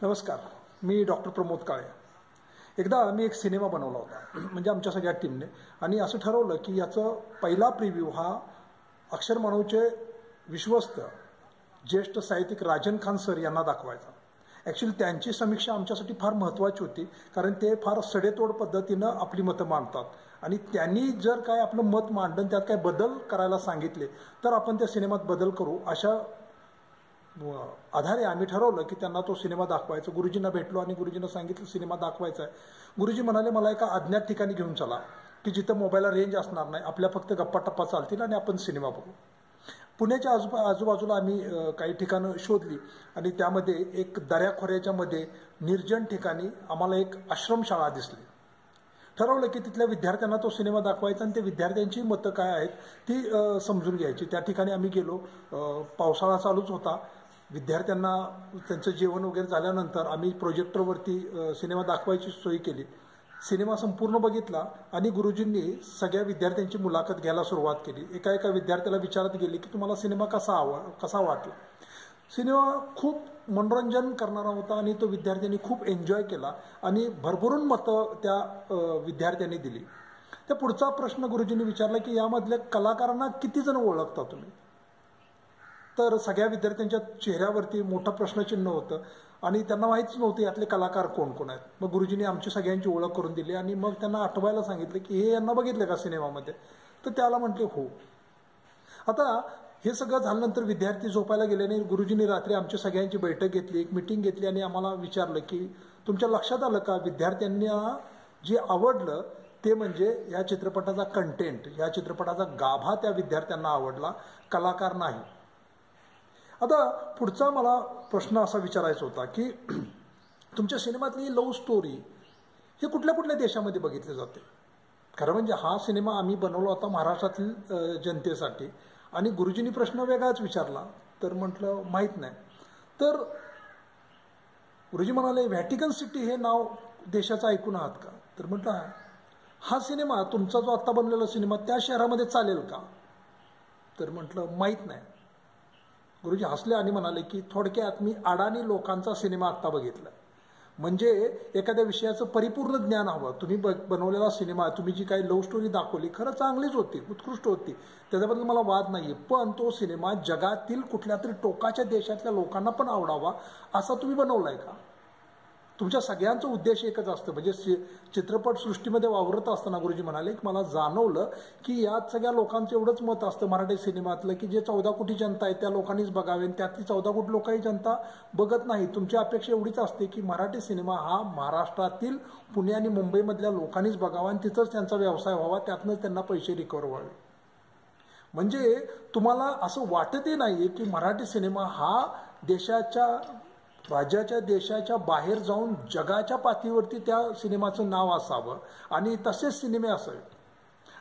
नमस्कार, मी डॉक्टर प्रमोद काळे. एकदा मी एक सिनेमा बनवला होता म्हणजे आमच्या सगळ्या टीमने, आणि असं ठरवलं की याचं पहिला प्रिव्ह्यू हा अक्षरमानवचे विश्वस्त ज्येष्ठ साहित्यिक राजन खान सर यांना दाखवायचा. ॲक्च्युली त्यांची समीक्षा आमच्यासाठी फार महत्त्वाची होती, कारण ते फार सडेतोड पद्धतीनं आपली मतं मांडतात, आणि त्यांनी जर काय आपलं मत मांडलं त्यात काय बदल करायला सांगितले तर आपण त्या सिनेमात बदल करू. अशा आधारे आम्ही ठरवलं की त्यांना तो सिनेमा दाखवायचा. गुरुजींना भेटलो आणि गुरुजींना सांगितलं सिनेमा दाखवायचा आहे. गुरुजी म्हणाले मला एका अज्ञात ठिकाणी घेऊन चला की जिथं मोबाईलला रेंज असणार नाही, आपल्या फक्त गप्पा टप्पा चालतील आणि आपण सिनेमा बघू. पुण्याच्या आजूबाजूला आम्ही काही ठिकाणं शोधली आणि त्यामध्ये एक दऱ्याखोऱ्याच्या मध्ये निर्जन ठिकाणी आम्हाला एक आश्रमशाळा दिसली. ठरवलं की तिथल्या विद्यार्थ्यांना तो सिनेमा दाखवायचा आणि ते विद्यार्थ्यांची मतं काय आहेत ती समजून घ्यायची. त्या ठिकाणी आम्ही गेलो. पावसाळा चालूच होता. विद्यार्थ्यांना त्यांचं जेवण वगैरे झाल्यानंतर आम्ही प्रोजेक्टरवरती सिनेमा दाखवायची सोय केली. सिनेमा संपूर्ण बघितला आणि गुरुजींनी सगळ्या विद्यार्थ्यांची मुलाखत घ्यायला सुरुवात केली. एका एका विद्यार्थ्याला विचारत गेली की तुम्हाला सिनेमा कसा वाटला. सिनेमा खूप मनोरंजन करणारा होता आणि तो विद्यार्थ्यांनी खूप एन्जॉय केला आणि भरभरून मतं त्या विद्यार्थ्यांनी दिली. त्या पुढचा प्रश्न गुरुजींनी विचारला की यामधल्या कलाकारांना किती जण ओळखता तुम्ही. तर सगळ्या विद्यार्थ्यांच्या चेहऱ्यावरती मोठं प्रश्नचिन्ह होतं आणि त्यांना माहीतच नव्हतं यातले कलाकार कोण कोण आहेत. मग गुरुजींनी आमची सगळ्यांची ओळख करून दिली आणि मग त्यांना आठवायला सांगितलं की हे यांना बघितलं का सिनेमामध्ये. तर त्याला म्हटले हो. आता हे सगळं झाल्यानंतर विद्यार्थी झोपायला गेले आणि गुरुजींनी रात्री आमच्या सगळ्यांची बैठक घेतली, एक मिटिंग घेतली आणि आम्हाला विचारलं की तुमच्या लक्षात आलं का विद्यार्थ्यांना जे आवडलं ते म्हणजे या चित्रपटाचा कंटेंट, या चित्रपटाचा गाभा त्या विद्यार्थ्यांना आवडला, कलाकार नाही. आता पुढचा मला प्रश्न असा विचारायचा होता की तुमच्या सिनेमातली लव्ह स्टोरी हे कुठल्या कुठल्या देशामध्ये बघितली जाते. खरं म्हणजे हा सिनेमा आम्ही बनवला होता महाराष्ट्रातील जनतेसाठी आणि गुरुजींनी प्रश्न वेगळाच विचारला. तर म्हटलं माहीत नाही. तर गुरुजी म्हणाले व्हॅटिकन सिटी हे नाव देशाचं ऐकून आहात का. तर म्हटलं हा सिनेमा तुमचा जो आत्ता बनलेला सिनेमा त्या शहरामध्ये चालेल का. तर म्हटलं माहीत नाही. गुरुजी हसले आणि म्हणाले की थोडक्यात मी अडाणी लोकांचा सिनेमा आत्ता बघितला. म्हणजे एखाद्या विषयाचं परिपूर्ण ज्ञान हवं. तुम्ही बनवलेला सिनेमा, तुम्ही जी काही लव्ह स्टोरी दाखवली खरं चांगलीच होती, उत्कृष्ट होती, त्याच्याबद्दल मला वाद नाही आहे, पण तो सिनेमा जगातील कुठल्या तरी टोकाच्या देशातल्या लोकांना पण आवडावा असा तुम्ही बनवलाय का. तुमच्या सगळ्यांचा उद्देश एकच असतं. म्हणजे चित्रपट सृष्टीमध्ये वावरत असताना गुरुजी म्हणाले की मला जाणवलं की यात सगळ्या लोकांचं एवढंच मत असतं मराठी सिनेमातलं की जे 14 कोटी जनता आहे त्या लोकांनीच बघावे, त्यातली 14 कोटी लोकही जनता बघत नाही. तुमची अपेक्षा एवढीच असते की मराठी सिनेमा हा महाराष्ट्रातील पुणे आणि मुंबईमधल्या लोकांनीच बघावा आणि तिथंच त्यांचा व्यवसाय व्हावा, त्यातनंच त्यांना पैसे रिकवर व्हावे. म्हणजे तुम्हाला असं वाटतही नाही की मराठी सिनेमा हा राज्याच्या देशाच्या बाहेर जाऊन जगाच्या पातळीवरती त्या सिनेमाचं नाव असावं आणि तसेच सिनेमे असावे.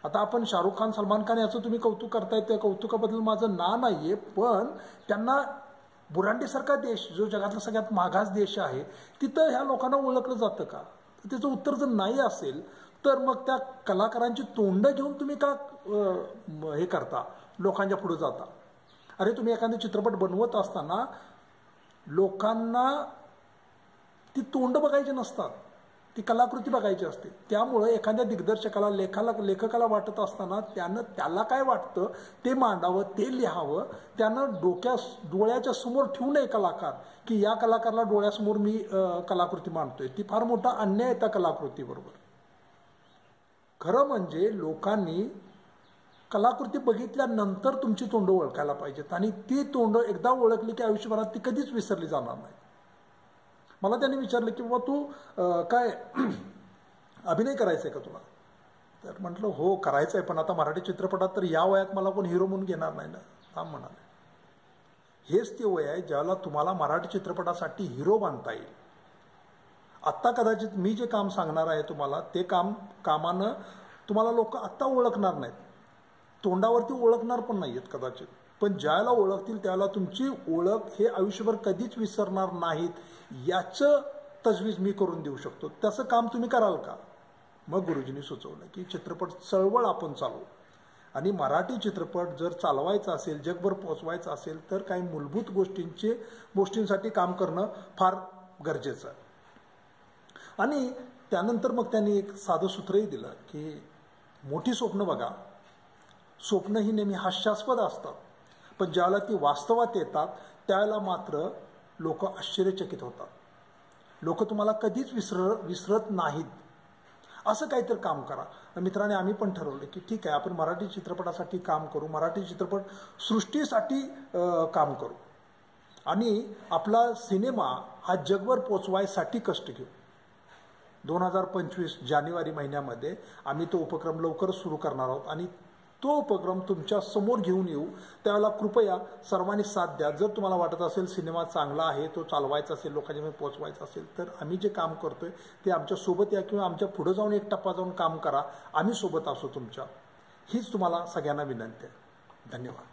आता आपण शाहरुख खान, सलमान खान याचं तुम्ही कौतुक करताय, त्या कौतुकाबद्दल माझं ना नाही आहे, पण त्यांना बुरांडीसारखा देश जो जगातला सगळ्यात मागास देश आहे तिथं ह्या लोकांना ओळखलं जातं का. त्याचं उत्तर जर नाही असेल तर मग त्या कलाकारांची तोंड घेऊन तुम्ही का हे करता, लोकांच्या पुढे जाता. अरे तुम्ही एखादा चित्रपट बनवत असताना लोकांना ती तोंड बघायची नसतात, ती कलाकृती बघायची असते. त्यामुळं एखाद्या दिग्दर्शकाला, लेखकाला वाटत असताना त्याला काय वाटतं ते मांडावं, ते लिहावं. त्यानं डोळ्याच्या समोर ठेवू नये कलाकार की या कलाकाराला डोळ्यासमोर मी कलाकृती मांडतोय. ती फार मोठा अन्याय आहे त्या कलाकृतीबरोबर. खरं म्हणजे लोकांनी कलाकृती बघितल्यानंतर तुमची तोंड ओळखायला पाहिजेत आणि ती तोंड एकदा ओळखली की आयुष्यभरात ती कधीच विसरली जाणार नाही. मला त्यांनी विचारलं की बाबा तू काय अभिनय करायचा आहे का तुला. तर म्हटलं हो करायचं आहे, पण आता मराठी चित्रपटात तर या वयात मला कोण हिरो म्हणून घेणार नाही ना. थांब म्हणाले हेच ते वय आहे ज्याला तुम्हाला मराठी चित्रपटासाठी हिरो बांधता येईल. आत्ता कदाचित मी जे काम सांगणार आहे तुम्हाला ते कामानं तुम्हाला लोक आत्ता ओळखणार नाहीत, तोंडावरती ओळखणार पण नाही आहेत कदाचित, पण ज्याला ओळखतील त्याला तुमची ओळख हे आयुष्यभर कधीच विसरणार नाहीत याचं तजवीज मी करून देऊ शकतो. तसं काम तुम्ही कराल का. मग गुरुजींनी सुचवलं की चित्रपट चळवळ आपण चालवू आणि मराठी चित्रपट जर चालवायचा असेल, जगभर पोचवायचा असेल तर काही मूलभूत गोष्टींसाठी काम करणं फार गरजेचं आहे. आणि त्यानंतर मग त्यांनी एक साधं सूत्रही दिलं की मोठी स्वप्न बघा, स्वप्न ही नेहमी हास्यास्पद असतात, पण ज्यावेळेला ती वास्तवात येतात त्यावेळेला मात्र लोक आश्चर्यचकित होतात. लोक तुम्हाला कधीच विसरत नाहीत. असं काहीतरी काम करा. मित्रांनी आम्ही पण ठरवलं की ठीक आहे, आपण मराठी चित्रपटासाठी काम करू, मराठी चित्रपट सृष्टीसाठी काम करू आणि आपला सिनेमा हा जगभर पोचवायसाठी कष्ट घेऊ. 2025 जानेवारी महिन्यामध्ये आम्ही तो उपक्रम लवकरच सुरू करणार आहोत आणि तो उपक्रम तुमच्या समोर घेऊन येऊ. त्यावेळेला कृपया सर्वांनी साथ द्या. जर तुम्हाला वाटत असेल सिनेमा चांगला आहे, तो चालवायचा असेल, लोकांच्यामध्ये पोचवायचा असेल, तर आम्ही जे काम करतोय ते आमच्या सोबत या किंवा आमच्या पुढे जाऊन एक टप्पा जाऊन काम करा. आम्ही सोबत असू तुमच्या. हीच तुम्हाला सगळ्यांना विनंती आहे. धन्यवाद.